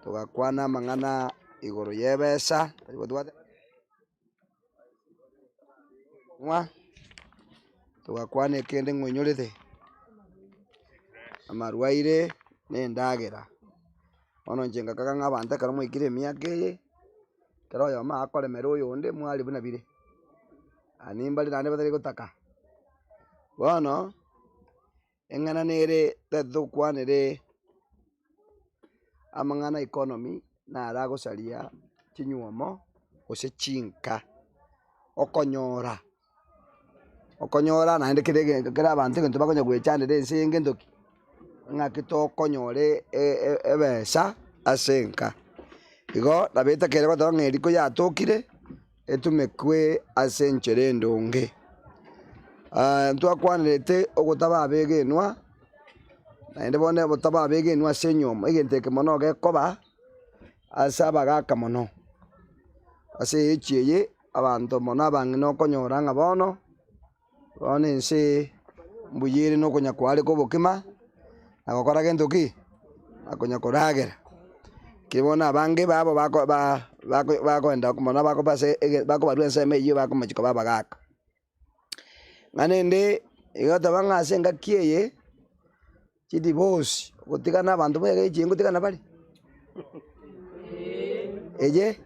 tugakwana mang'ana igoro yebesa tugakwana ekende ng'onyorete amarwaire nendagera bono inche ngakaga ng'abante ekero mwaikire emiaka eye kero oyomo akoremera oyonde mwari buna bire nimbari naende batari gotaka bono eng'ana nere tari togokwanere amang'ana economy nare agosaria chinywomo gose chinka okonyora naende kere abanto egento bakonya gwechanera ense enge ntoki ng'aki tokonyore ebesa ase enka igo nabo etakeire goteba ng'a eriko yatokire etumekwe ase enchera endonge ntwakwanerete ogotaba abegenwa naende bono obotaba abegenwa ase enyomo egento eke mono gekoba ase abagaka mono ase echi eye abanto mono abang'ina okonyora ng'a bono ense mbuya ere nokonya kwareka obokima nagokora gento ki nakonya koragera ki bono abange babo bakoenda mono bakobarwa ensemo eywo bakomachiko babagaka ng'ana ende igoteba ng'a ase engaki eye chidivorce gotigana abanto boiga echi ngotigana bari eye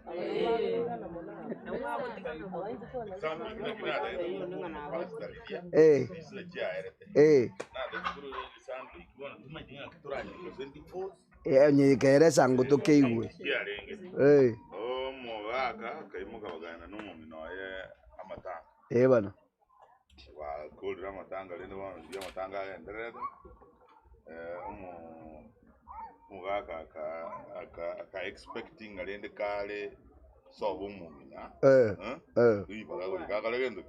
nyikere sango tokeiwe omogaka kaimuka bagana n'omomino ye amatanga bano bakurira amatanga rende bono ria amatanga agenderere omogaka aka expecting arende kare sobo omomina ibaga gori kakare gento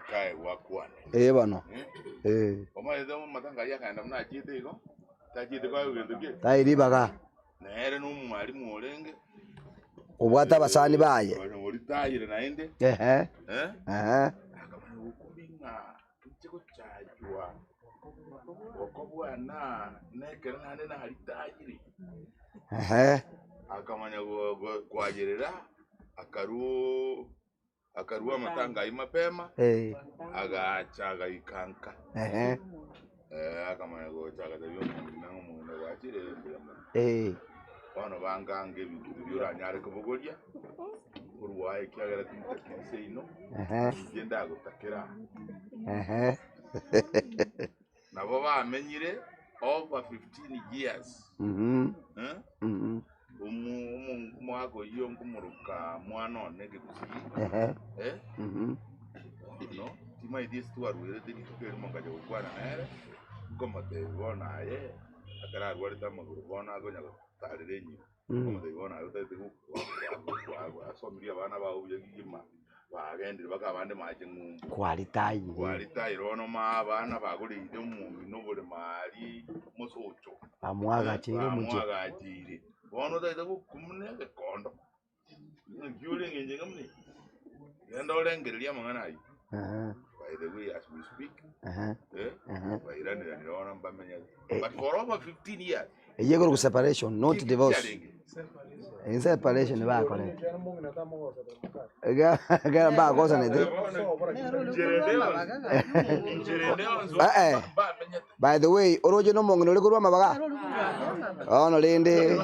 kae wakwane bano omaete amatanga yakaenda muna chite igo tachite kwa gento ki tairi baga nere n'omwarimu orenge obwata abasani baye ori tayire naende akamanya gukubinga kichiko chajwa okobwana nekere nande nahari tayire akamanya kwajerera akarua amatanga ayi mapema agacha agaikanka akamanya gochaga tabyo n'omuntu wachire bano bangange ebintu byuranyare kubogoria urwaye kiagera kinse ino genda gutakira nabo bamenyire over 15 years umwako iyo nkumuruka mwana onege kusi no tima idis tu arwere tiri kero mangaje gukwana nere komate bona ye akara arware tamaguru bona agonya tarirenyi komate bona utete asomria bana ba ubiyigima bagendire bakabande maje ngu kwalitayi rono ma bana bagurinde mu nobore mari musocho amwagachire bono tete gukumune kondo ngyure ngenje ngamne yenda olengereria mangana ayi by the way as we speak bairanira nirona mbamenya but for over 15 years eyegoro ku separation not divorce in separation ba kore ga ba goza nete by the way oroje no mongino le kurwa mabaga ono lende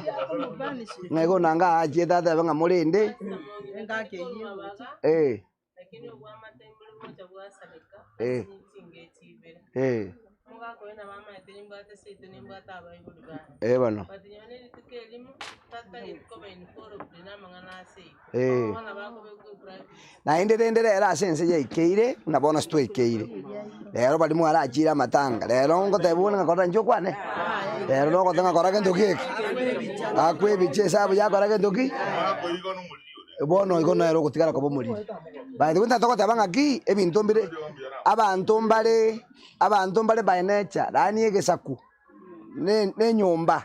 ngego nanga aje tata banga mulende ngake yiyo lakini obwama tembele moja bwasaleka mugako ena mama etenimba ateseito nimba tabaibuli bana bano batinyone litukelimu tata ikoba inikoro bina mangana ase bana bako bekura na endere era sense ye ikeire nabona sto ikeire rero bali mu arachira amatanga rero ngotebuna ngakora njokwane rero no gotenga kora gento kiki akwe biche sabu ya kora gento ki bono igo nero gutigara kobo muri by the way ntatokota banga ki ebinto mbire abantu mbare by nature rani egesaku ne nyumba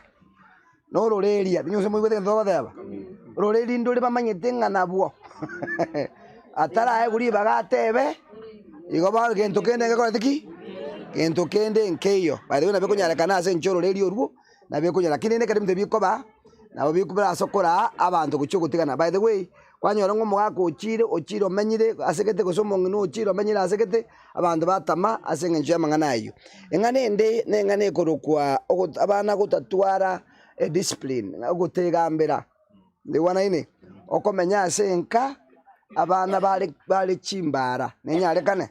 no roreria nyose mu gutega ndogoteba roreri nduri bamanyete ngana bwo atara eguri bagatebe igo ba gento kende ngakora tiki gento kende nkeyo by the way nabe kunyarekana ase nchoro reri oruo nabe kunyara kinene kare mte bikoba nabo bikubira asokora abantu guchugutigana. By the way, kwanyora ngo mugaka ochire omenyire asegete gusoma ngino ochire omenyire asegete abantu batama asengenje amangana ayo. Engane nde nengane korokwa abana gutatwara discipline ogutegambera. Ndi wana ine okomenya asenka abana bali chimbara nenyare kane.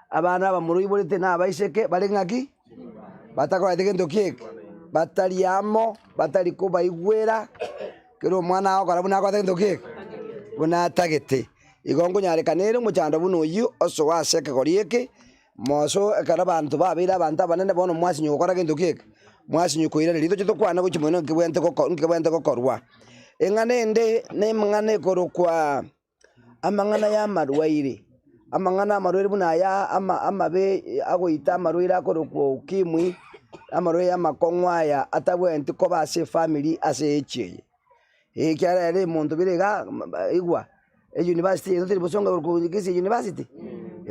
Abana bamuri burite nabaiseke bali ngaki batakora tegendo kiek bataliamo batalikuba igwera kero mwana wako arabuna kwa tegendo kiek buna tagete igongo nyare kanere muchando buno yu oso waseke gorieke moso ekara bantu babira abantu abanene bono mwasi nyukora gendo kiek mwasi nyukoira lito chito kwana guchimono nkibwente kokorwa engane nde ne mngane korokwa amangana ya marwaire amangana amarwaire buna ya amabe agoita amarwaire akorokwa ukimwi amarwaire amakongwa ya atabwente ko base family ase echiye kyara ere muntu birega igwa university ndo tiri busonga urukugisi university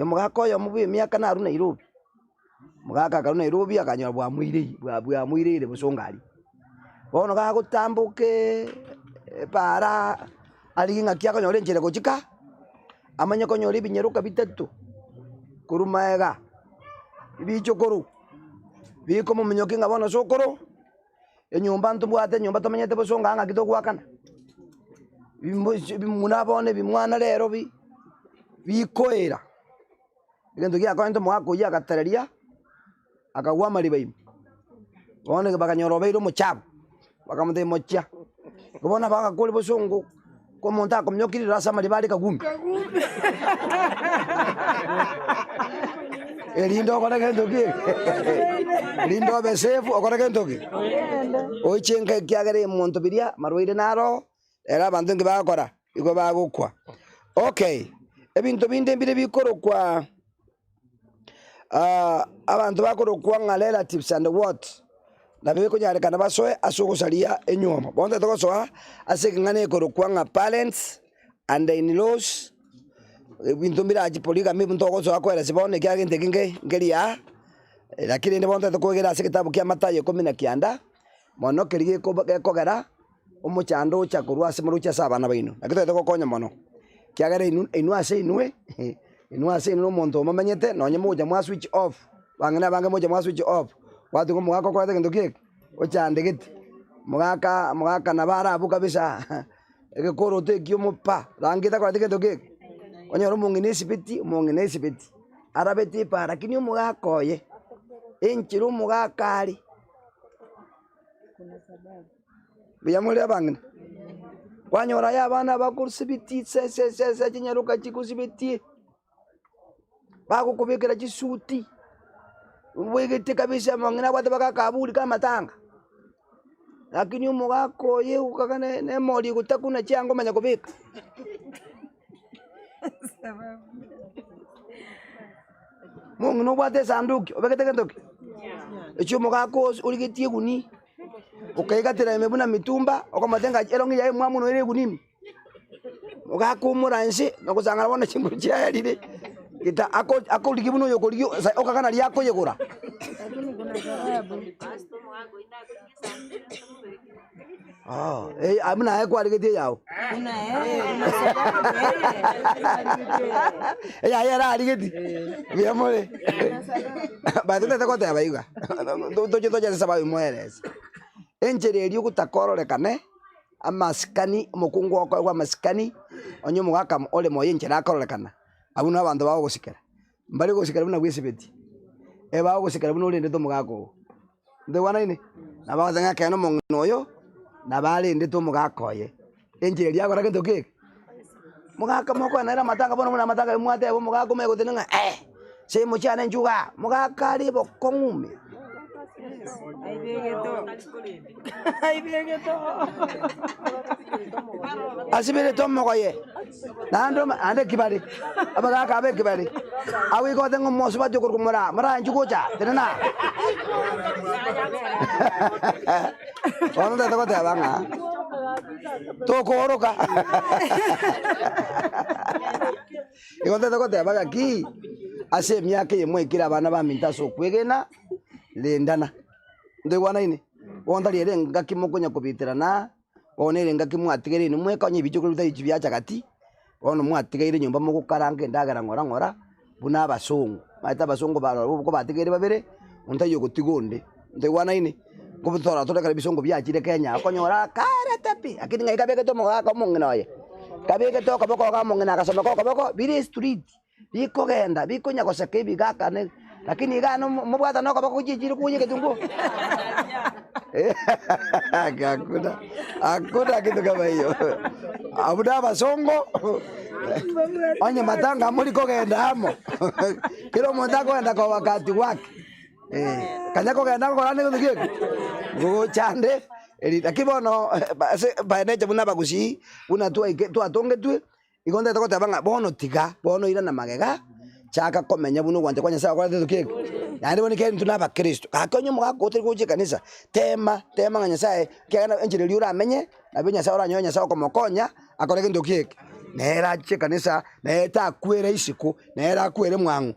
mugakoyo mubi myaka na runa Nairobi mugaka karuna Nairobi akanyora bwa mwirire busongari bono ga gutambuke para ali ngaki akanyora njere gochika amanya konyora ibinyeruka bitatu kurumaega ibichokuru biko mu minyoki ngabona sokoro enyumba ntubwate nyumba tomenyete busonga ngaki togwakana bimunabone bimwana rero bikoera igendo gya kwento mwako ya gatareria akagwa maribaim bone bakanyorobeiro muchabo bakamude mocha kubona bakakuri busongo ko monta komnyokiri rasa maribali kagumi elindo kora gendo gi lindo besefu okora gendo gi ochenga kyagere monto biria marwire naro era bantu ngi bakora igo bagukwa. Okay, ebintu binde mbire bikorokwa abantu bakorokwa nga relatives and what nabe ko nyare kana basoe asugusalia enyoma bonde tokosoa asekingane korokwa nga parents and in-laws ebintu mbira ajipoliga mi ntoko akwera sibone kya gente kinge ngeria lakini ndi bonde tokogera sekitabu kya Matayo 19 mono keriye ko kogera umuchando cha kurwa semuru cha sabana baino nakito tokokonya mono kyagere inu ase inu monto mamenyete nonye moja mwa switch off bangana bange moja mwa switch off watu ko mugaka kwa tegendo kiek ochande giti mugaka nabara abu kabisa ekekoro tekyo mupa rangita kwa tegendo kiek onyoro mungine sipiti arabeti para lakini mugaka oye enchiru mugaka ali kuna sababu biyamuri abangana wanyora yabana bakursibiti se kinyaruka chikusibiti bakukubikira chisuti wegete kabisa mangina kwate bakakabuli kama tanga lakini umugako ye ukakane ne mori kutakuna chango manya kubika mungu no kwate sanduki obekete kendoki echo mugako uligitie guni ukaigatira imebuna mitumba okomatenga erongi yae mwamuno ere gunimi ugakumuranshe nokusangana bona chimburu chia lile kita ako likibuno yokolio okakana lyako yegura lakini kuna sababu amna yako aligete yao kuna ya aligete biamore bado te kote abaiga dojo sababu mueres enjeri gutakororeka amaskani mukungu wako wa maskani onyo mugaka ole moye njera akororeka abuna abantu bawo gusikira mbali gusikira buna gwisibeti bawo gusikira buna uri ndeto mugako nde wana ine nabazanga kano mongoyo nabali ndeto mugako ye enjeri yakora kento keke mugaka moko na matanga bona muna matanga mwate bo mugako mego tenanga se muchana njuga mugaka ali bokongume Ay begeto. Asibere tomo koye. Nando ande kibali. Abaga kabe kibali. Awi ko tengo mosuba jokur kumura. Mara njugocha. Tenana. Ono ta ko ta banga. To ko oroka. Iko ta ko ta baga ki. Ase miaka yemwe kira bana ba minta so kwegena lendana. Nde wana ine Wondari erenga kimokonya kubitirana. One erenga kimwatigere ni mwekonye bicho kuruta ichibya chagati. Ono mwatigaire nyumba mugukaranga endagera ngora buna abasongo. Maita abasongo baro uko batigere babere. Untayo gutigonde. Ndewana ini. Kubutora toleka bisongo byakire Kenya akonyora kare tapi. Akini ngai kabeke to mogaka mongena oye. Kabeke to kaboko ka mongena akasoma ko kaboko biri street. Biko genda biko nyakoseke bigaka ne. Lakini gano mubwata no kaboko kujijiri kunye ketungu. Hakuna kitu kama hiyo. Abuda basongo. Onye matanga muri kogenda hamo. Kilo motako enda kwa wakati wake. Kanya kogenda kwa nani kugiye. Go chande. Akibono baeneje buna bagushi, buna tu atonge tu. Igonda tokota banga bono tiga, bono ira na magega. Chaka komenya buno gwanje kwanya sawa kwa tukiye. Yandi boni kene tunaba Kristo. Akonyo mugakote kuje kanisa. Tema nganya sae kigana enjire liura amenye abenya sawa ranyonya sawa komokonya akoreke ndokiye. Nera che kanisa neta kwere isiku nera kwere mwangu.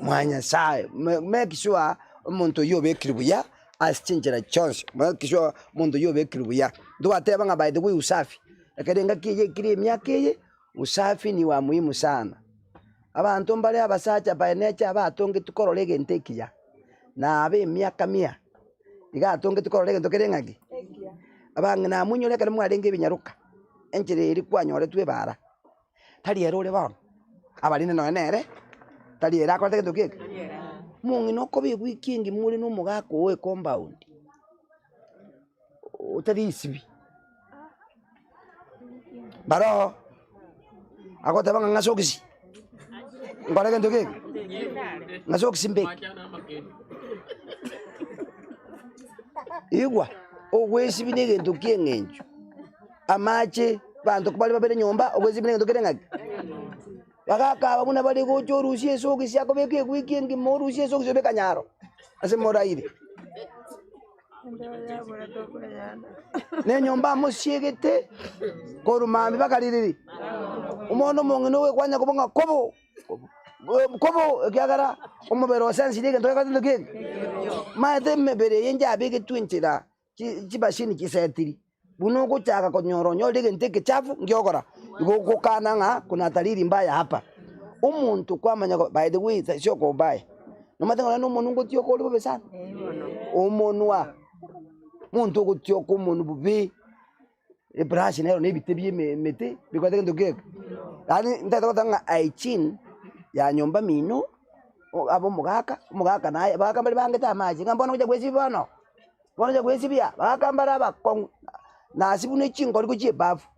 Mwanya sae make sure umuntu yobe kribuya asichinjira chonse. Make sure umuntu yobe kribuya. Ndo ateba nga by the way usafi. Akadenga kije kiri myaka ye usafi ni wa muhimu sana. Abantu mbale abasacha baenecha abatonge tukorolege ntekiya na abe myaka 100 iga atonge tukorolege ntokerengagi abangena munyole kale mwarenge binyaruka enjire iri kwanyore twe bara tali erore ba abaline no enere tali era kwateke ntoke mungi no kobi wikingi muri no mugako we compound utari isibi baro akote banga ngasogisi ngoreke ndoke ngaso kisimbe igwa ogwesi binege ndoke ngenjo amache bantu kubali babere nyomba ogwesi binege ndoke ngaki bakaka babuna bali gocho rusie soki syako beke kwikingi morusie soki sobe kanyaro ase moraire ne nyomba musiegete korumami bakaliriri umono mongino we kwanya kubonga kobo kyagara umubero sensi dige ntoka ndoke maete mebere yenja abege twinchira kibashini kisetiri buno kuchaka konyoro dige nteke chafu ngiokora igo kana nga kuna taliri mbaya hapa umuntu kwamanya by the way sio ko mbaya no matenga no muntu ngotyo ko libo besana umunwa muntu gutyo ko muntu bubi ebrashi nero nebitebye mete bikwateke ndoke yani ntatota nga aichin ya nyomba mino abo mugaka naye bakambali bangeta amaji ngambona kuja kwesi bono bono ja kwesi bya bakambara bakong nasibune chingo likuchie bafu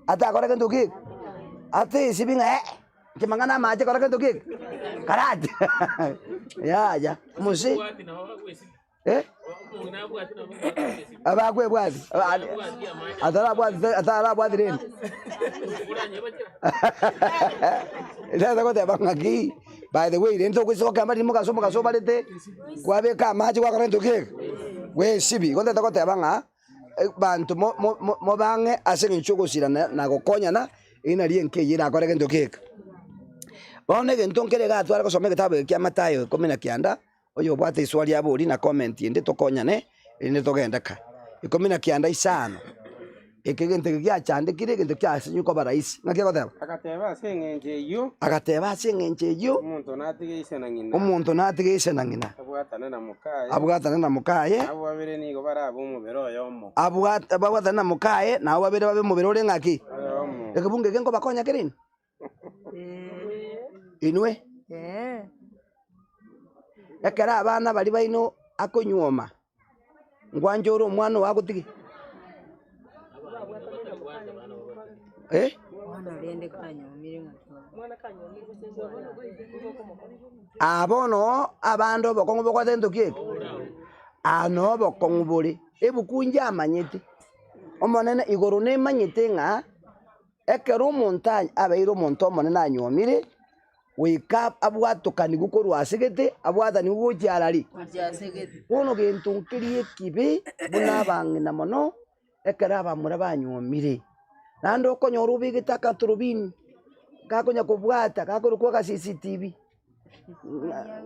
ata akora kento ki ate sibinga kimangana amaji akora kento ki karate ya musi abakwe bwazi atara bwazi reni Ita ko teba ngaki by the way rento kwisoka mbali mukasoba lete kwabeka amaji kwa karento ke we sibi ko teba nga bantu mo bange asengi nchoko sira na gokonya na ina lienke yira koreke ndo ke bone ke ntonkere ga twara ko some kitabu kya Matayo 19 oyo bwate iswali yabo na comment inde tokonya ne ine togenda ka 19 isano ekegente kya chande kire gento kya sinyu ko baraisi ngake ko teba agateba sengenje yo umuntu natige na ngina abwatana na mukaye abo babere nigo barabo mubero yomo abwatana na mukaye na abo babere babe mubero re ngaki ekebunge kengo bakonya kirini inwe ekera abana bali baino akonyoma ngwanjoro omwana wagutigi abono abando bokongo bokwatendo kieke ano bokongo bole ebukunja amanyete omonene igoro ne manyete nga ekero montanya abeiro monto omonene anyomire wika abwatukani gukorwa asegete abwathani gukyarari bono gento nkirie kibe buna bangina mono ekera abamura banyomire nando okonyora ubigita katurubini gakonya kubwata gakorukwa ka CCTV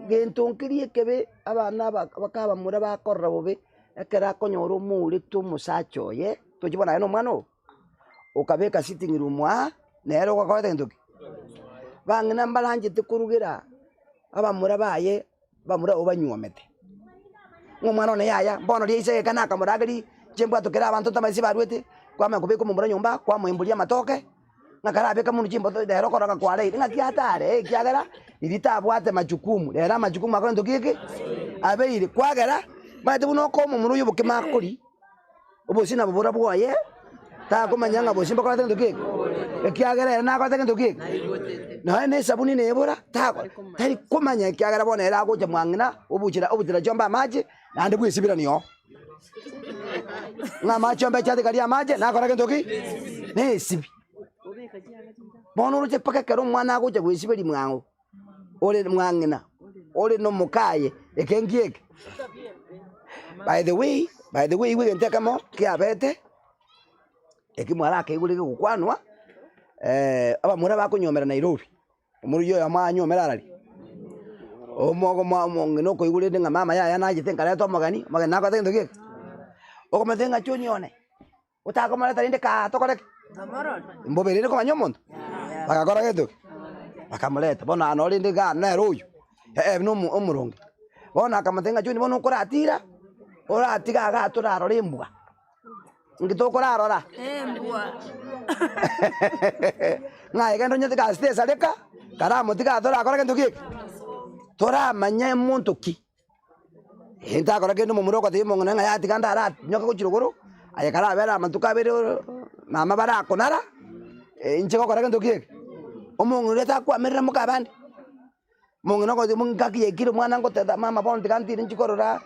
gento nkirie kebe abana bakaba mura bakorra bobe ekera konyora omure tomusacha oye tochibona no mwana o ukabeka sitting room nero gwakorete ntoki bang'ina mbaranjete kurugera abamura baye bamura obanyuomete ng'omwana one yaya mbono riaise kana akamurageri chembwa tokera abantu tamaisi barwete kwama kubeka mumura nyumba kwamwimburia matoke ngakarabeka munu chimbo rero koroga kware ngakiatare kiagera iritabwate majukumu rero majukumu akora ntokiki abeire kwagera bate buno ko mumuru yubuke makuri obosina bubura bwoye ta komanyanga bosimba kora ntokiki kiagera na kora ntokiki no ne sabuni ne bura ta tari komanya kiagera bona era goje mwangina obutira jomba maji nande bwisibira niyo nga macho mbe chate kali amaje na kora ntoki ne sibi bono ruche paka kero mwana goje bwisibiri mwango ole mwangina ole no mukaye ekengieke by the way we can take mo kiabete ekimwara keigurike gukwanwa abamura bakunyomera Nairobi omuru yo amanyomera arari omogo ngino koigurire nga mama yaya najite nkaleto magani magana ko tendo kieke okomatenga chonyone utakomara tarinde ka tokoreke mboberere ko banyomondo bakakora geto bakamuleta bona anorinde ga nero uyu no umurongo bona akamatenga choni bona ukora atira ora atiga ga turaro rimbwa ngitokora arora embwa ngai gendo nyete ka stesa leka karamo tiga tora akora gento kieke tora manya muntu ki hinta akora gendo mumuro ko timo ngana ya tiganda ara nyoka ko chirogoro ayakara abera amantuka abere mama bara konara inche ko akora gento kieke omongu leta kwa merra mukabandi mongu nako mungaki yekiro mwana ngo teta mama bondi kanti nchikorora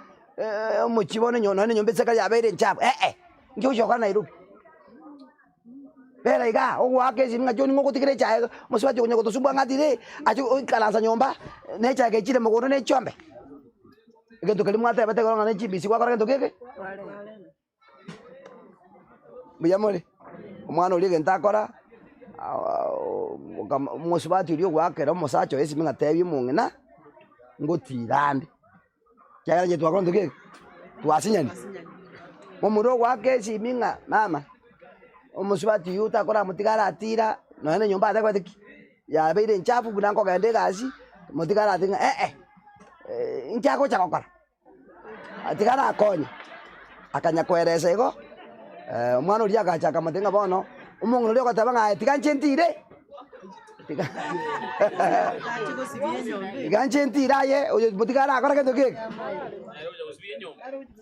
muchibone nyona nyombetse kali abere nchapo ngyo shoka Nairobi bera iga ogwake singa joni ngoko tikire chae muswaje kunyako tosubwa ngatire acho kalanza nyomba necha ke chire mugono ne chombe ngento kali mwata bate ko ngane chibisi kwa ngento keke muyamore omwana oli gentakora musubati uri gwake ro musacho esi minga tebi mungina ngotirande cyagara je twakora ngeke twasinyani omuro gwake esi minga mama omusubati yuta kora mutigara atira none nyumba atakwatiki ya beire nchafu bunanko gande gasi mutigara atinga nchako chakokora atigara akonya akanya kweresa iko omwana uri agachaka matenga bono umungu nuri okatabanga tiganchentire tiganchentira ye oyo mutigara akora kendo keke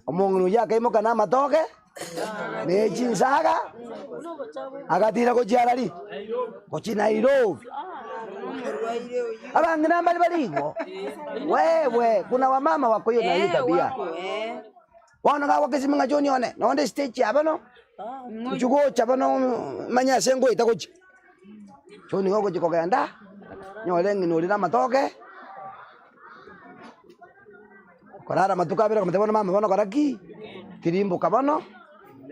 omungu nuri akaimoka na matoke nechinsaga agatira kochiarari kochinairove abangina mbali baligo wewe kuna wamama wako hiyo na hiyo tabia wana ga wakisiminga joni one naonde stage abano chugo chabano manya sengo itakochi joni ngoko chikogenda nyolengi nolina matoke korara matuka bira kumtebona mama bono koraki kirimbo kabano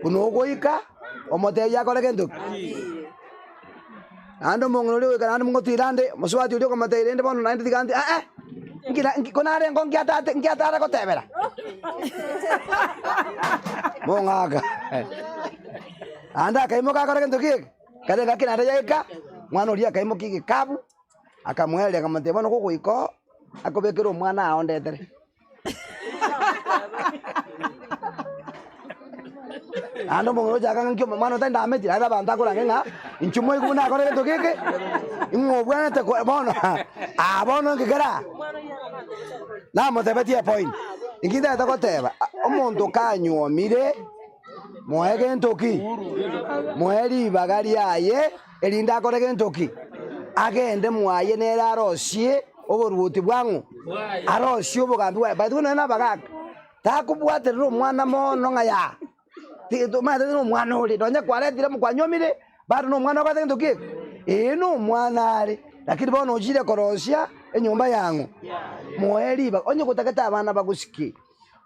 kunogoika omote yakore gento ando mongolo we kana mungo tirande muswati uri komate irende bono nandi digandi ngila konare ngiatara kotebera mongaga anda kaimo kakore gento kieke kale gakina ndayeka mwana uri akaimo kiki kabu akamwele akamate bono kuguiko akobekera omwana aondetere ando mongolo jaka ngyo mwana tanda ameti ara banda kula ngenga inchumo ikuna akore gento kieke ingobwana te bono abono ngikera na motebetie point ingida takoteba omonto kanyomire moege ntoki moeri bagari aye elinda akore gentoki agende mwaye nera arosie oboruti bwangu arosie obogambi wa batu na bagaka takubwaterero mwana mono ngaya tito mate no mwana oli donya kwaretire mukwanyomire bado no mwana wakate ntoki no mwana ali lakini bono ojire korosia enyumba yangu moeri ba onye kutakata abana bagusiki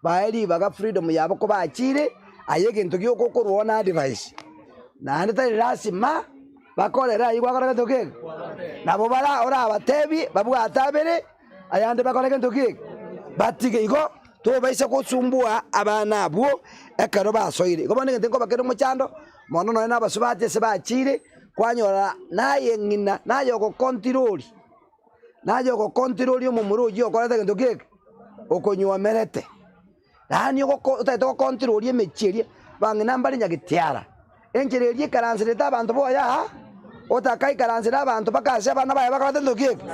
baeri baga freedom yabo ko bachire ayege ntoki okokorona device na ndeta rasima bakorera igwa korega ntoki nabo bara ora abatebi babwa atabere ayande bakorega ntoki batige igo to baise kusumbua abana abo ekero basoire gobone ngente ngo bakero muchando mono no na basubate se bachire kwanyora naye ngina nayo go control omumuruji okorete gento keke okonywa merete nani go taito control emechirie bangina mbali nyagitiara enchererie karansire abantu boya otakai karansire abantu bakase abana baye bakorete gento keke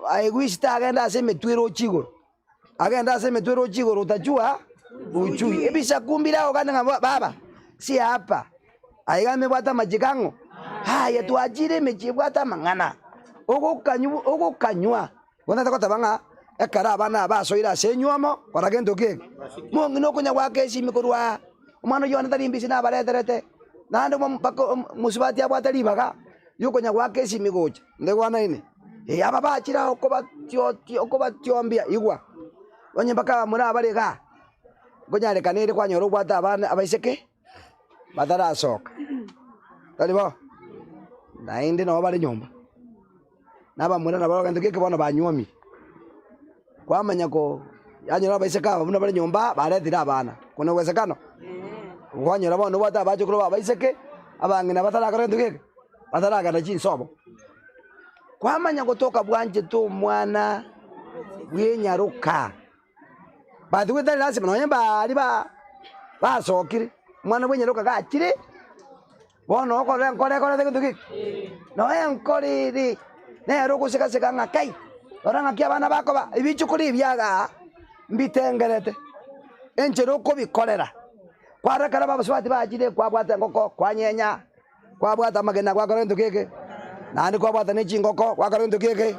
aigwista agenda ase metwero chigoro agenda ase metwero chigoro utajua uchui ebisha kumbira ogana baba si hapa aigame bwata majikango haya tuajire mechibwata mangana ogo kanywa bona takota banga ekara bana basoira senyuamo koragento keke mongino kunya wake simikorwa umano yona tarimbisi na bareterete nando musubati abwata libaga yukonya wake simigocha ndegwana ine aba bachira okoba tiombia igwa onye baka muri abarega gonyare kanere kwanyoro bwata abana abaiseke badara soka talibo nainde no bari nyomba naba muri na baro gandike bona banyomi kwamanya ko yanyora baiseka bona bari nyomba baretira abana kuno wesekano kwanyora bona bwata baje kuroba baiseke abangina batara karendike batara kana chinsobo kwamanya kutoka bwanje tu mwana bwenyaruka badu wetali lazima no nyamba ali basokire mwana bwenyaruka gachire bono kore kintu no enkoriri nero kuseka ngakai oranga kia bana bako ba ibichukuri byaga mbitengerete enchero ko bikorera kwara kara babaswati bajire kwabwata ngoko kwanyenya kwabwata magena kwakora kintu keke nandi kwabwata nechingoko kwakora kintu keke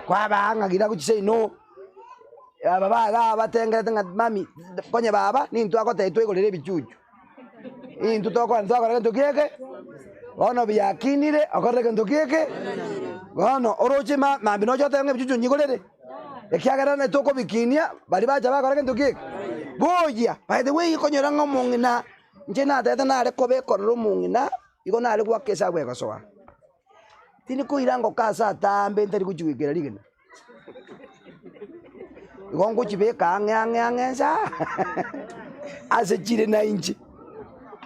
kwabanga gira kuchise no baba batengerete mami konye baba nintu akote itwegorere bichuchu intu tokora kintu keke ono biyakinire akore kintu keke ono oroche mambi no jote ngebichuchu nyigorere ekiagera ne toko bikinia bali baja bakore kintu keke boya by the way ikonyora ngomongina nje na tete na rekobe kororo mungina iko na rekwa kesa gwe gosoa tini kuirango kasa tambe ntari kuchwigera ligena gongo chibeka nganganganza ase chire na inchi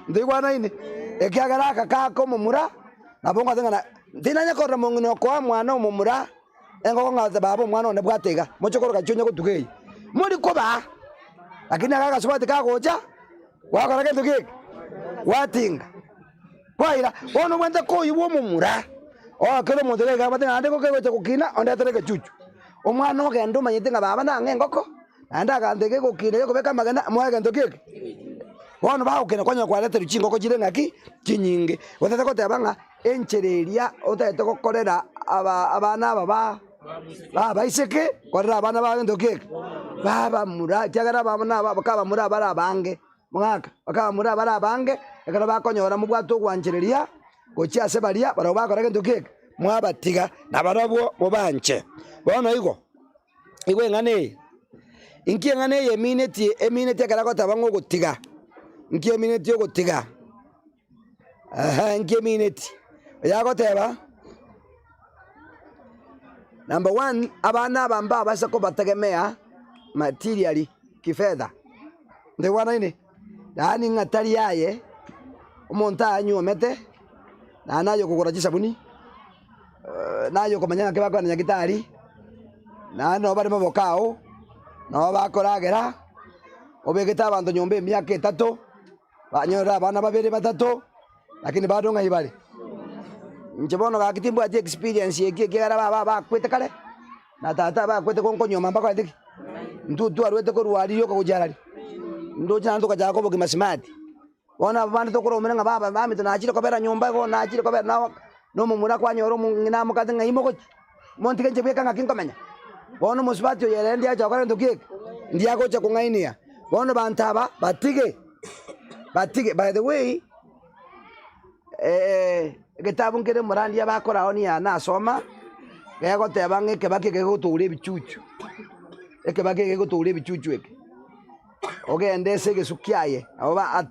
ndigwana ine ekiagera aka komumura nabonga tengana dinanya korra mongino kwa mwana omumura engo ngate babo mwana one bwatega mochokoro kachonya kutukei muri koba lakini aka subati kagocha wakora kintu keke watinga kwaira ono mwende koyiwo mumura kero mondere ga batena ande ko kegocha kukina onde atereke chuchu omwana ogenda omanyete nga baba nange ngoko ande agandeke gukina yo kubeka magana mwa kintu keke bono baukena kwanya kwarete ruchingo ko chire ngaki chinyinge otete ko tebanga enchereria otete ko korera abana baba iseke korera abana ba kintu keke baba mura cyagara abana bakaba mura bara bange mwaka bakaba mura bara bange ekara bakonyora mu bwato gwanchereria gochia se baria baro bakora kintu keke mwabatiga nabarabo mubanche bono igo ngane inki ngane emineti akara ko tabango gutiga inki emineti gutiga inki emineti yago teba number 1 abana bamba basako bategemea materially kifedha ndio wana ine yani ngatari yaye umonta anyomete na nayo kugura sabuni nayo komanya ke bakwana nyagitari na no bari mabokao no bakoragera obegeta abantu nyombe myaka 3 banyora abana babiri batatu lakini bado ngaibali nchebono gakitimbo ati experience yeki kera baba kwete kale na tata ba kwete konko nyoma mbako atiki ndutu arwete ko ruwali yo ko jarari ndo chanto ka jako bogi masimati ona bana to ko mena baba mami to nachire ko bera nyomba ko nachire ko bera no mumura kwa nyoro ngina mukate ngaimo ko monti kenje beka ngakinkomenya bono musibati yere ndia chakora ndokiek ndia ko cha kungainia bono bantaba batige by the way getabu ngere murandi abakora oni ana soma gego tebange ke bakike gutule bichuchu bake gutule bichuchu eke ogende sege sukiaye aba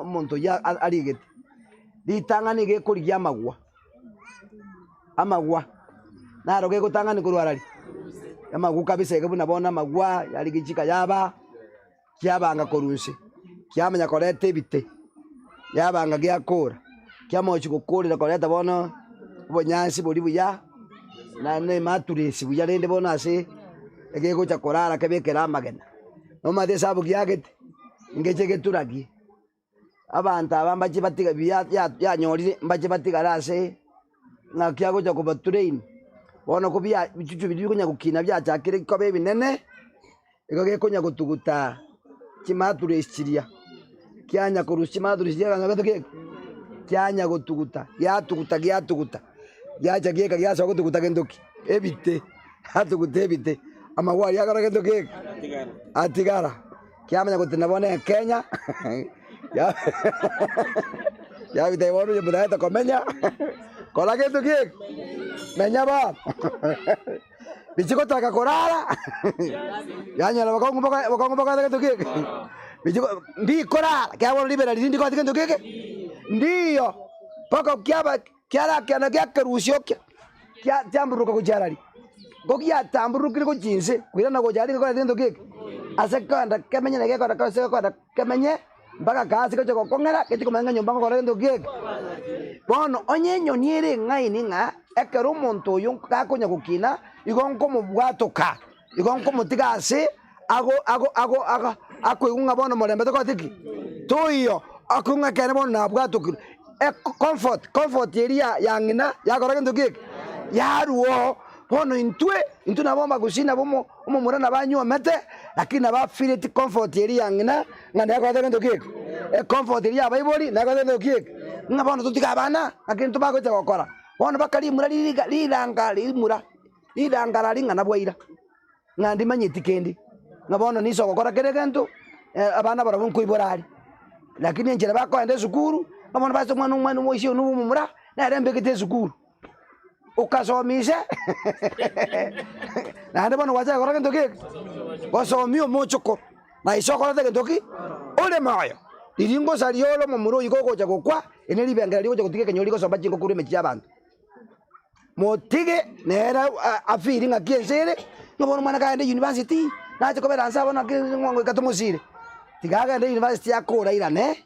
monto ya arigete litangani ge kurigia amagwa naro ge gutangani kurwarari Yamagu kabisa ekabuna bona magwa yali gichika yaba kyabanga korunse kyamanya kolete bite yabanga gyakora kyamochi gukurira koleta bona ubonyansi buri buya nane maturesi buya rende bona ase egego cha korara kebekera amagena no mate sabu gyagete ngeche geturagi abantu abambaje batiga ya nyorire mbaje batiga rase ngakyago cha kubatrain bona ko bya bicucu biri kunya gukina byacakire ko be binene ego kunya gutuguta kimaturesiria kyanya kurushi maturesiria ngagato kyanya gutuguta gyatuguta gyacha gieka gyasa gutuguta gendoki ebite hatuguta ebite amagwari yagara gendoki atigara kyamanya gutina bone Kenya ya bite bono ye mudata komenya kola gendoki menya ba bichiko taka korara yanya la bakongo boka gendoki bichiko ndi korara kyabo libera ndi ko gendoki ndiyo poko kyara kyana kyakarusyo kya tamburuka kujarari gokia tamburukire ko jinse kwira na kujari ko ndendo kike asekanda kamenye nage ko ka se ko kamenye mpaka kasi ko kongera kiti kumanga nyumba ko ndendo kike bono onyenyo niere ngai ninga ekero monto yo ka konya gukina igonko mu bwatoka igonko mutigase ako igunga bono morembe to kotiki toyo akunga kene bono na bwatokire comfort area yangina yakora kendo kike yaruo bono intwe na bomba kusina bomo murana banyu mete lakini abafiriti comfort area yangina ngana yakora kendo kike comfort area baiboli na yakora kendo kike ngabono tutika bana lakini tubako te gukora bono bakali mura liranga lingana bwaira ngandi manyiti kendi ngabono niso gukora kere kento abana bara bunkuiborari lakini njera bako ende sukuru Amon baso mwana mwisho numumura na rembe kete sukuru ukasomisha na ande bono wacha kora kento ke wasomio mochoko na isoko de kento ki ole mayo iringo saliolo mumuro yiko cha kokwa eneli bengera liko kutike kenyoli ko soba jingo kure mechi abantu motige nera afiri ngakiensere ngobono mwana kaende university na chiko beransa bona ngwango katomosire tigaga ende university yakora irane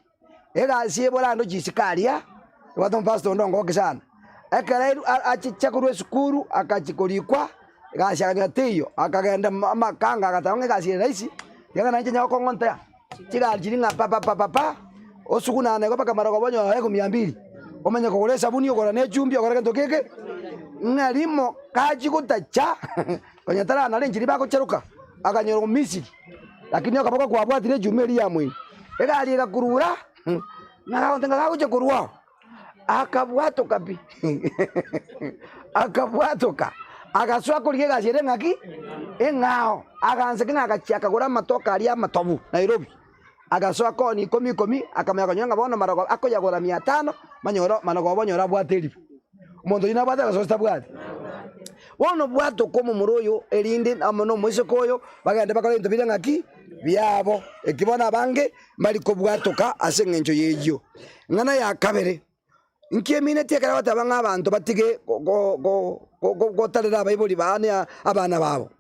ega siebora ndo jisikaria wato pastor ndongo kisana ekara achicha kurwe sukuru akachikorikwa gashaka tiyo akagenda makanga akatange gasire raisi yaga nanje nyako ngonta chiga jiringa papa osukuna ne ko kamara ko bonyo ego 200 omenya ko kore sabuni okora ne chumbi okora kento keke ngalimo kaji kutacha konyatara na lenjiri bako cheruka akanyoro misiri lakini akapaka kuabwatire jumeli ya mwi ega aliga kurura nakaontenga kakuche kurwa akabwatoka pi akabwatoka akaswa kulige gashire ngaki engao akanse kinga akachaka kura matoka ali amatobu Nairobi akaswa koni 10 akamya kanyanga bona marako akoya kura 500 manyoro manako bonyora bwateri umuntu ina bwata kasosta bwati wono bwato komo muroyo elinde amono mwese koyo bagende bakole ntobira ngaki byabo ekibona bange mali ko bwatoka asengenjo yejo ngana ya kabere nke mine tekera batabanga abantu batige go talera bayiboli bane abana babo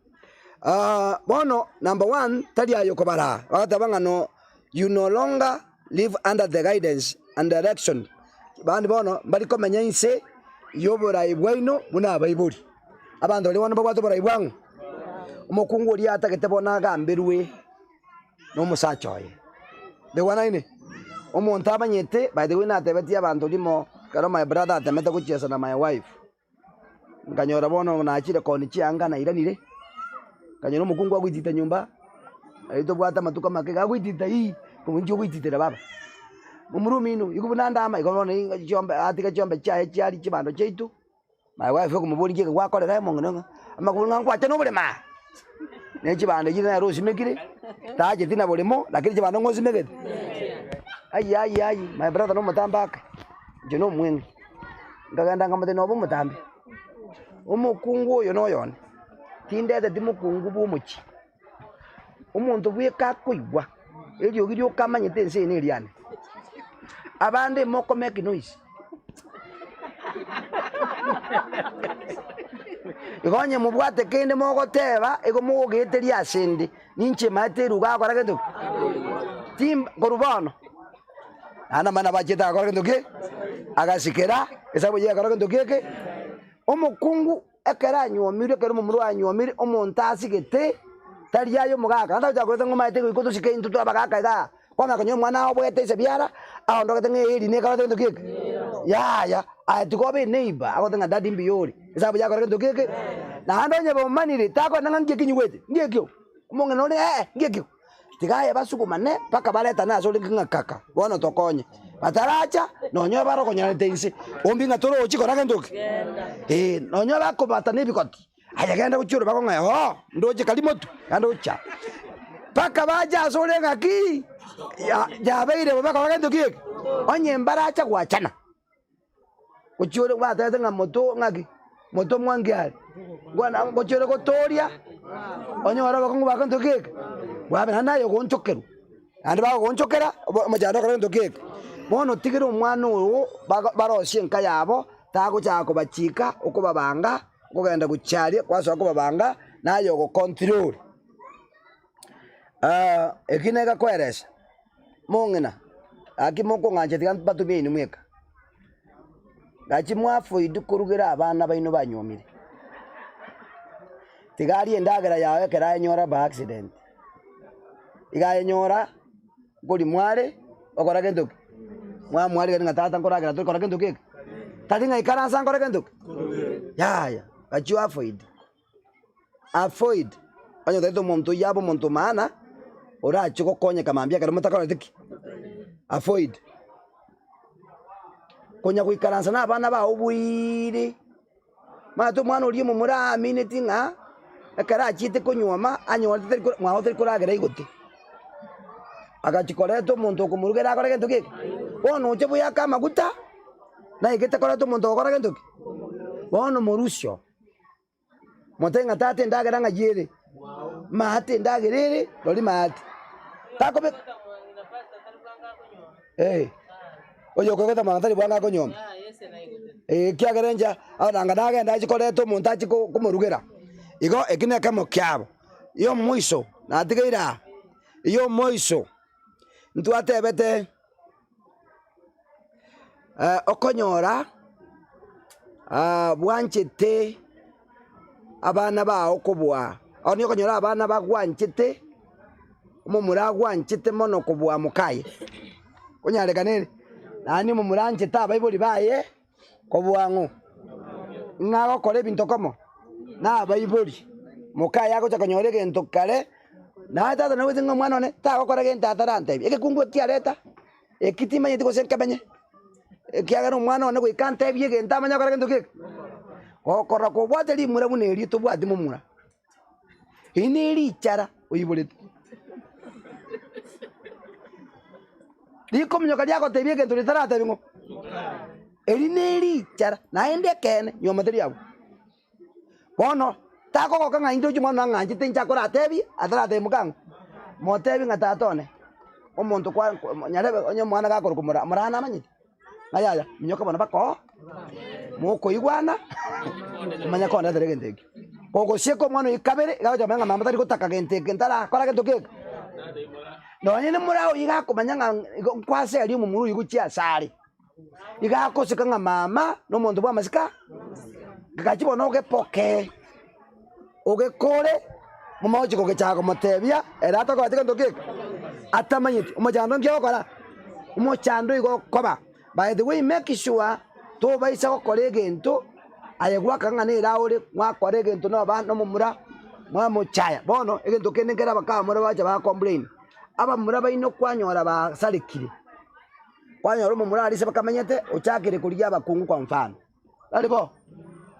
bono number 1 tali ayo ko bara batabanga no you no longer live under the guidance and direction bandi bono bali ko menyense yobora ibwaino buna bayiboli abantu bali wana babwato bara ibwangu umukungu uri atakete bona gamberwe no musachoye de wana ine umuntu abanyete by the way na tebeti abantu limo karo my brother atemeta kuchesa na my wife nganyora bono na achire koni chianga na iranire kanyoro mukungu agwitita nyumba aito bwata matuka make agwitita hii kumunjo gwititira baba umurumino ikubunanda ama ikono chombe atika chombe cha cyari kibando cyitu my wife kumuburi kike kwakorera mongo amakubunga kwacha no bulema nechi bande jina rosi mekire taje tina bulemo lakini chibando ngozi mekete ai my brother no matambaka jeno mwengi ngaganda ngamate no bumutambi umukungu oyo no yone tindete timukungu bumuchi umuntu bweka kuigwa elyo gilyo kamanyete nse ne liane abande moko make noise igonye mubwate kende mogoteba ego mugogeteria asende ninche mate ruga akora gento tim korubono ana mana bacheta akora gento ke agasikera esabo ye akora gento keke omukungu ekera nyomire kero mumuru anyomire omonta asigete tari yayo mugaka anda jakwete ngoma ite ko tusike into twabagaka ga kwanga kanyo mwana obwete se biara ahondo ketenge iri ne akora gento keke ya atikobe neighbor agotenga dadi mbiyori esabo ya akora gento keke na ando nye bomanire tako nanga ngekinyuwete ngekyo umonge none ngekyo tigaye basukumane paka baleta nazo linga kaka bono tokonye bataracha nonyo baro konyane inse ombi ngatoro ochikora gendoke nonyo bako batane bikoti ayagenda kuchuro bako ngayo ndoje kalimoto ando cha paka baja sole ngaki ya beire bako gendoke onye mbaracha kwachana kuchuro batete ngamoto ngaki moto mwangiari ngwana ngochero gotoria onye wara bakongo bakanto keke wabe nayo gonchokeru andi bago gonchokera majaro karanto keke bono tigiro umwana uwo baroshye nka yabo tago cyako bachika uko babanga kugenda gucyari kwaso ko babanga nayo go control ekinega kweresha mongena akimoko nganje tiga batubini mweka gachi mwafu idukurugira abana baino banyomire tigari endagera yawe kera nyora ba accident igaye nyora goli mware okora gento mware nga tata nkora to kora gento ke tadi nga ikara san kora gento ya gachi avoid anyo taito monto yabo monto mana ora chiko konye kamambia kara mutakora tiki avoid konya kuikaransa na abana ba ubwire mato mwana uri mu muri minute nga akara chite konyoma anyora tete mwa hotel kuragera igote agachikora to muntu kumurugera akora gento ke bono uche buya kama guta na igete kora to muntu akora gento ke bono morusho motenga tate ndagera ngajire mate ndagerere lori mate takobe oyo kokota mangantari bwanga konyoma kiagerenja aranga nagenda chikoreto montachi kumurugera igo ekine kamo kyabo iyo mwiso natigeira iyo mwiso ntwatebete okonyora bwanchete abana bao kubwa oni okonyora abana bagwanchete umumura gwanchete mono kubwa mukaye kunyarekanere nani mumuranje taba ibuli baye kobwangu ngago kore binto komo na baibuli mukaya ko chakanyore gento kale na tata na wezinga mwana ne ta ko kore genta tarante eke kungu tiareta ekitima yeti ko senka benye ekiagano mwana ne ko ikante bie genta manya kore gento ke ko korra ko bwateli mura buneri to bwati mumura ineri chara uyibuli Diko mnyoka yako tebie ke tulitara tebingo. Elineri chara na ende kene yo material. Bono tako ko kanga indo juma na nganje tincha ko ratebi atara te mugang. Motebi ngata tone. Omonto kwa nyarebe onyo mwana ga ko kumura murana manyi. Ayaya mnyoka bana bako. Moko igwana. Manya ko na tere genteki. Koko sieko mwana ikabere ga jo manga mama tari ko taka genteki ntara kora gento ke. No nyine murao iga kumanyanga kwase ali mu muru yuguchia sari iga ko sikanga mama no muntu bwa masika gachibo no ge poke oge kore mama ochiko ge chako motebia era to ko atika ndoke atamanyiti umajando ngyo kora umochando igo koba by the way make sure to baisa ko kolege ento ayegwa kanga ne raore mwa kolege ento no ba no mumura mwa mochaya bono ege ndoke ngera baka mura bacha ba complain aba muraba ino kwanyora ba salikire kwanyora mu murari se bakamanyete uchakire kuliya bakungu kwa mfano alibo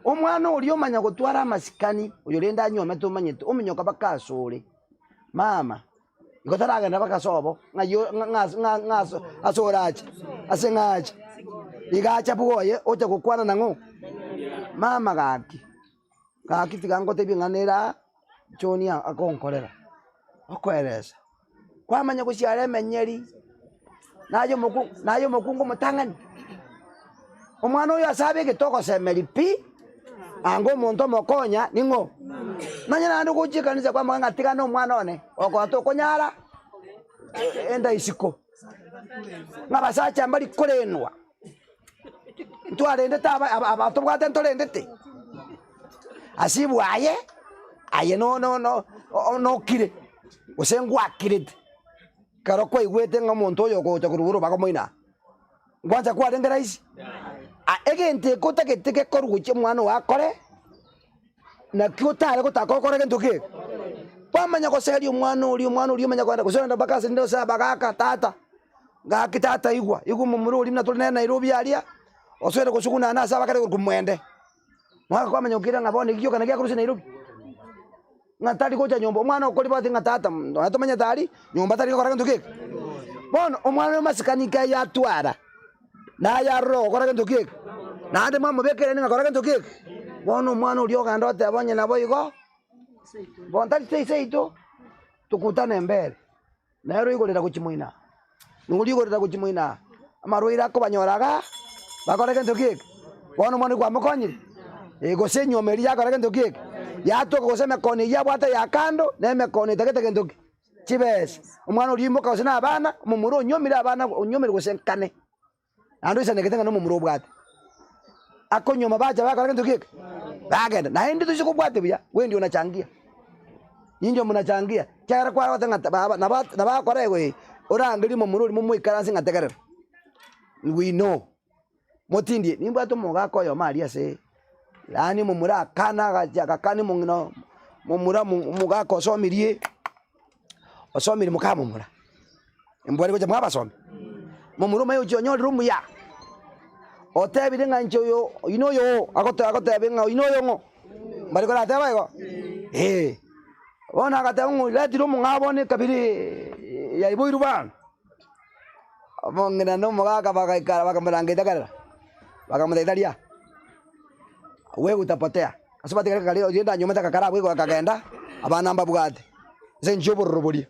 umwana uri omanya gutwara masikani uyo lenda nyome to manyete umunyoka bakasore mama igotaraga bakasobo ngayo ngaso asoraje asengaje igacha bugoye ocha gukwana nango mama gaki tigangote binganera chonia akonkorera okwereza kwamanya kushare menyeri nayo mukungu mutangani omwana oyo asabe gitoko semeri pi ango muntu mokonya ningo nanya nandu kuchikanisa kwa mwanga tigano mwana one okwato konyara enda isiko ngabasacha mbali kurenwa ntwarende taba abantu bwate ntorendete asibu aye no kire usengwa kirete karo kwa igwete nga muntu yo ko takuruburu bakomoina ngwanza kwa rengera isi egente kota keteke koruche mwana wakore na kyotare kotakokore gentuke pamanya ko seri umwana uri manya kwanda kusenda bakase ndo sa bagaka tata ngakitata igwa igumumuru uri na tuli Nairobi aria oswere kusukuna na saba kare kumwende mwaka kwa manya ukira ngabone kiyo kana kya Nairobi ngatari koja nyomba umwana ukori bati ngatata atomanya tari nyomba tari kokora gentuke bono umwana masikanika ya twara na ya ro kokora gentuke na ande mama bekere ninga kokora gentuke bono umwana uri ogandote abonye nabo igo bontari seito tukutane mbere naero igorera kuchimoina nguri igorera kuchimoina amaroira ko banyoraga bakora gentuke bono mwana kwa mukonyiri ego senyomeri ya kokora gentuke ya to ko se me koni ya bwata ya kando na me koni tegete gentuke chibes umwana uri muka osena abana mumuro nyomira abana unyomira gusenkane ando isa negetenga no mumuro bwate akonyoma baja bakora gentuke bagenda na hindi tushiko bwate bya we ndio unachangia nyinjo munachangia cyara kwa watanga baba na bakora we orangiri mumuro uri mumwikaransi ngategerera we know motindi nimba to mugako yo maria se yani mumura kana gaja kani mungino mumura mugako somirie osomiri mukamumura mbwari koje mwabasomi mumuro mayo jonyori rumu ya otebire nganjo yo inoyo akote benga inoyo ngo bari ko lateba yo bona akate ngo latiro mungabone kabiri ya iboiru ban abongena no mugaka bakaikara bakamurangita kara bakamutaitaria wewe utapotea asubati kale ulienda nyuma takakara wewe akagenda abana mbabwate zenjobo robori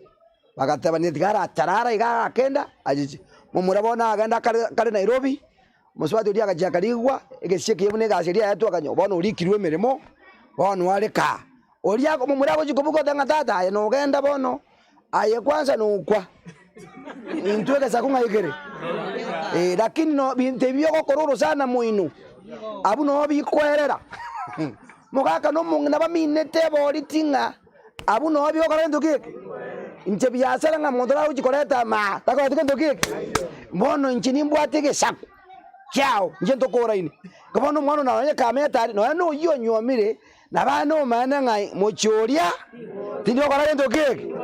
bakateba nitigara tarara iga akenda ajiji mumurabona agenda kale Nairobi musubati uri akaja kaligwa egesiye yebune gasheria yatu akanyo bono urikirwe meremo bono waleka oria mumurabo jikubuko tanga tata no genda bono aye kwanza nukwa intweke sakunga igere lakini no binte byoko kororo sana muinu abu no bikwerera mugaka no mungina baminete boritinga abu no byokora ndukike inche byasara nga mondora ujikoreta ma takora ndukike mbono inchini mbwatege saku kyao nje ndokora ini kabono mwana na kameta no yo nyomire na bano mana ngai mochoria tindio kora ndukike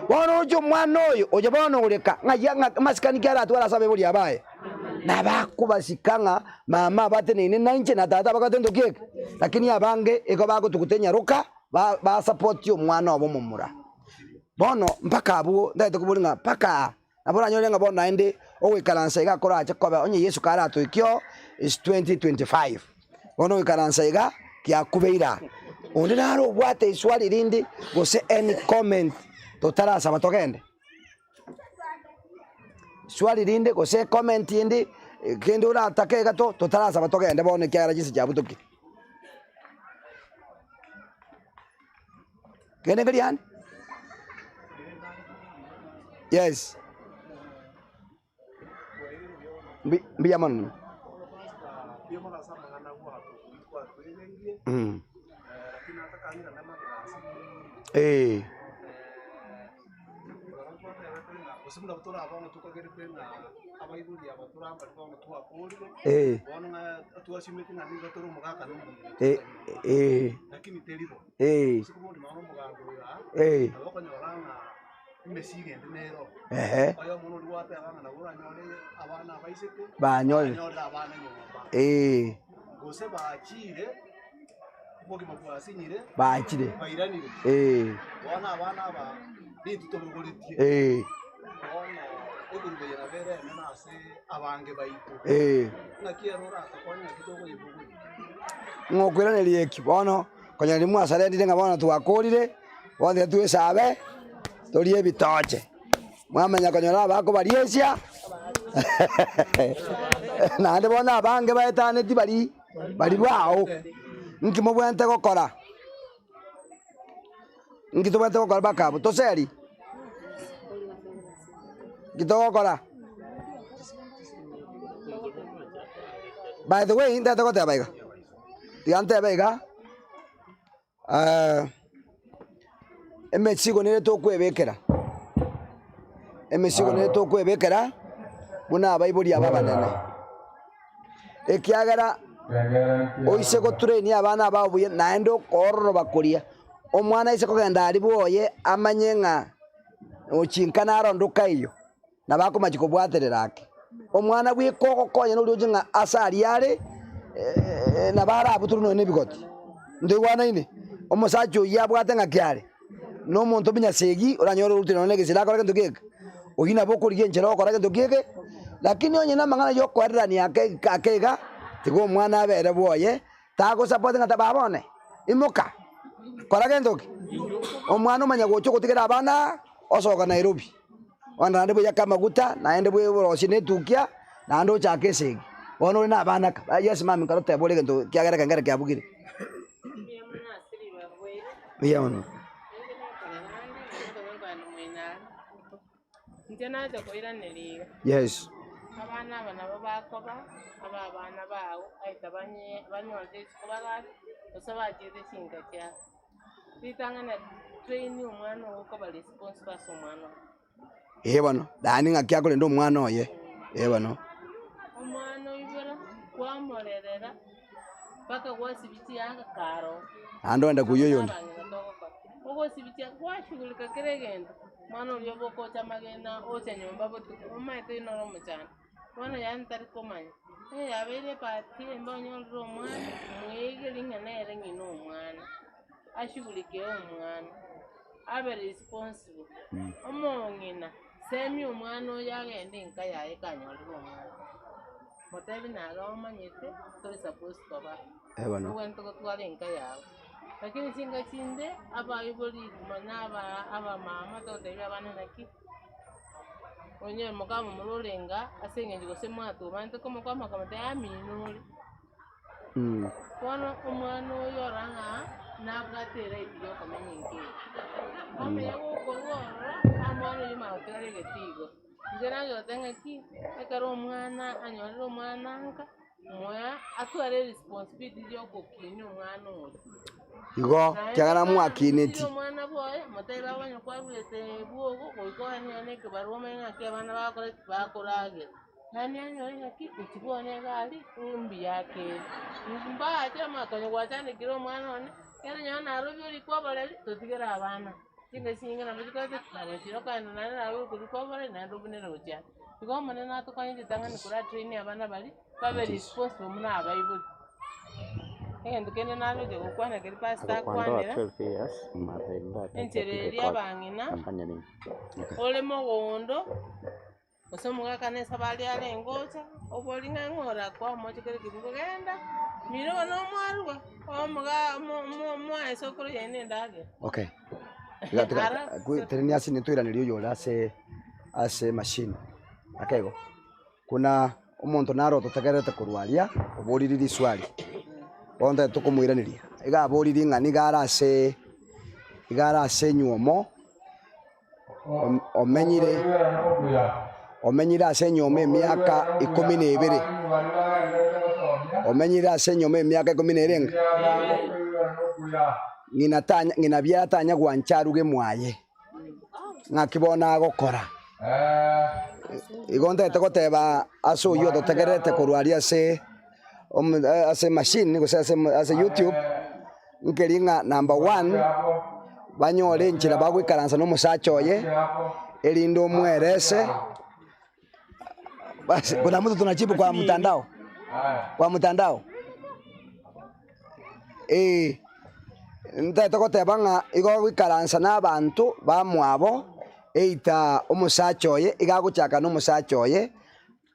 bono ujo mwana oyo oje bono ureka nga masikani kyara twara sabe buri abaye nabakubasikanga mama batenene nanje na tata bakatendo keke lakini abange eko bako tukutenya ruka ba support yo mwana obo mumura bono mpaka abu ndaite kubulinga paka abora nyolenga bono ende owikaransa iga kora acha koba onye Yesu kara atwikyo is 2025 bono wikaransa iga kya kubeira onde naro bwate iswali rindi gose any comment totarasa batogende swali rinde gose comment indi kende ura atake gato totarasa batogende bone kyara gisi cyabutuki kene garian yes biyaman Usimda kutora abana tukagere kwena abayibuli abatura ambaye tuwa kuri bona tuwashimete nani gatoro mugaka no lakini teribo sikubundi mama muganga abakonyoranga imesige ndenero ayo muno liwate abana na bura nyore abana baisete banyole abana nyoma gose bakire bogi mapwasinyire bakire bairanire bona abana aba bintu tobugolitie ona egurube ya bere nena ase abange baitu nakierora akakonya kitoko yibugu ngokwirane lieki bono konya limu asale ndinga bono twakorire wonde tuwe sabe torie bitoche mwamenya konyora bako bariesia na ande bona abange baetane ti bari bwao Nkimo bwente gokora. Nkito bwente gokora bakabu. Toseri. Nkito gokora. By the way, inte to gote baiga. Diante baiga. Emesigo nire to kwebekera. Emesigo nire to kwebekera. Buna abaiburi ababanene. Ekiagara oise go train abana babuye naendo korro bakoria. Omwana ise kogenda ari boye amanyenga ochinkana arondoka iyo. Nabako machiko bwatererake. Omwana bwikoko konye no rujinga asari yare nabara abuturu no nebigoti. Ndi wana ine. Omusacho yabwate ngakyare. No muntu binyasegi oranyoro rutino negezira kora kendo keke. Ogina boko rigenjero kora kendo keke. Lakini onye na mangana yo kwarani akega tigo mwana abere boye tago support ngata babone imuka kora kendo ke. Omwana manya gocho kutigera abana osoka Nairobi. Wana ndebo yakamaguta naende bwe rosine tukia na ndo chakesegi. Ono na abana ka. Yes mami karote bole kendo kiagara kangara kyabugire. Biyaono. Yes. Abana babakoba abana bawo ahita banyolde kubagati osabageze kinga kya bitangana train umwana uko ba responsible somwana bano dani ngakyakole ndo umwana oye bano umwana ibera kwamorerera paka wasibiti yanga karo ando enda kuyoyonda uko sibiti kwashughulika kiregenda mwana uliyobo kocha magena ocha nyumba botu umaite inoro mchana mwana yantari komanya yabere pati mbonyo romwana mwege linganere ngino mwana ashughulike umwana abe responsible omongina semi umwana yagende nkayaye kanyolero umwana motabi naga omanyete to suppose toba bano wento kutwale nkayawe lakini singa chinde abayiboli manaba aba mama to tebya bana naki onye mukama mulolenga asenge ndiko semwato bantu komo kwa makamate aminuli kono umwana yoranga nabgatera ibyo kamenyinge ame yako korora amwana yima otare getigo ngena yo tenga ki ekaro umwana anyolero umwana nka moya atware responsibility yo kokini umwana uri igo kyagara mu akineti umwana boye motera banyo kwa bulete buogo ko anyone ke baroma ngake bana bakorage nani anyone ki kutibone gali umbi yake mba chama kanyo gwachane kiro mwana one yana nyana arubyo likwa balali totigera abana kinga singa na bikate na bishiro kana nani nawe kulikwa balali na ndobune rocha igo manena to kanye tangani kura train abana bali babe responsible muna abayibu ndukene nalo je ukwana kiri pasta kwanira 12 years mapenda enchereri abangina ole mogondo osomuga kanesa bali ale ngocha obolinga ngora kwa moche kiri kibugo genda miro no mwarwa omuga mo esokoro yene ndage okay gatira tereni asini tuiraniriyo yola ase machine akego kuna umuntu naro tutagerete kurwaria oboririri swali bonda tukumwiraniria iga boriri ngani igara ase nyuomo omenyire ase nyuomo emiaka 12 omenyire ase nyuomo emiaka 12 ngina byatanya gwancharuge mwaye ngakibona gokora igonda tekoteba aso yo tutagerete kurwaria ase machine go ase YouTube nkeringa number 1 banyole nchira bagwikaransa no musacho ye elindo mwerese basi kuna mtu tunachipu kwa mtandao nta tokotebanga igo gwikaransa n'abantu bamwabo eita omusacho ye igaguchaka no musacho ye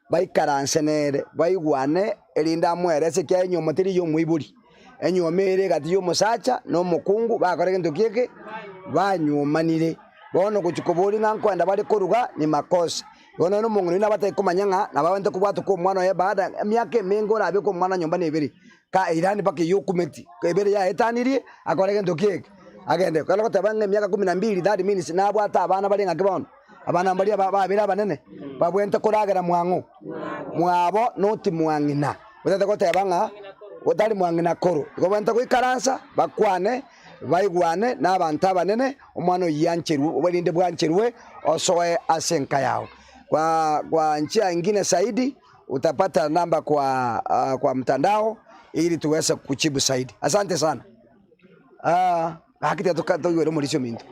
baikaranse nere baigwane elinda mwerese kya enyomo tiri yo mwiburi enyomere gati yo musacha no mukungu bakore kintu kieke banyumanire bono kuchikobori nkwenda bali koruga ni makosa bono no mungu nina bataye kumanyanga na bawente kubwatu ko mwana ye baada myaka mengo rabe ko mwana nyomba nebiri ka irani paki yokumenti kebere ya etanirie akorege ndokeke agende kala kotabanga miaka 12 that means nabo ata abana bali ngakibono abana mbali babira banene babwente kuragera mwangu mwabo noti mwangina utete kotabanga utali mwangina koro gobwente kuikaransa bakwane baigwane n'abantu abanene umwana yancheru ubelinde bwancherwe osoe asenka yao kwa njia nyingine zaidi utapata namba kwa mtandao ili tuweze kuchibu zaidi. Asante sana. Hakika tukatoiwe mulisho minto.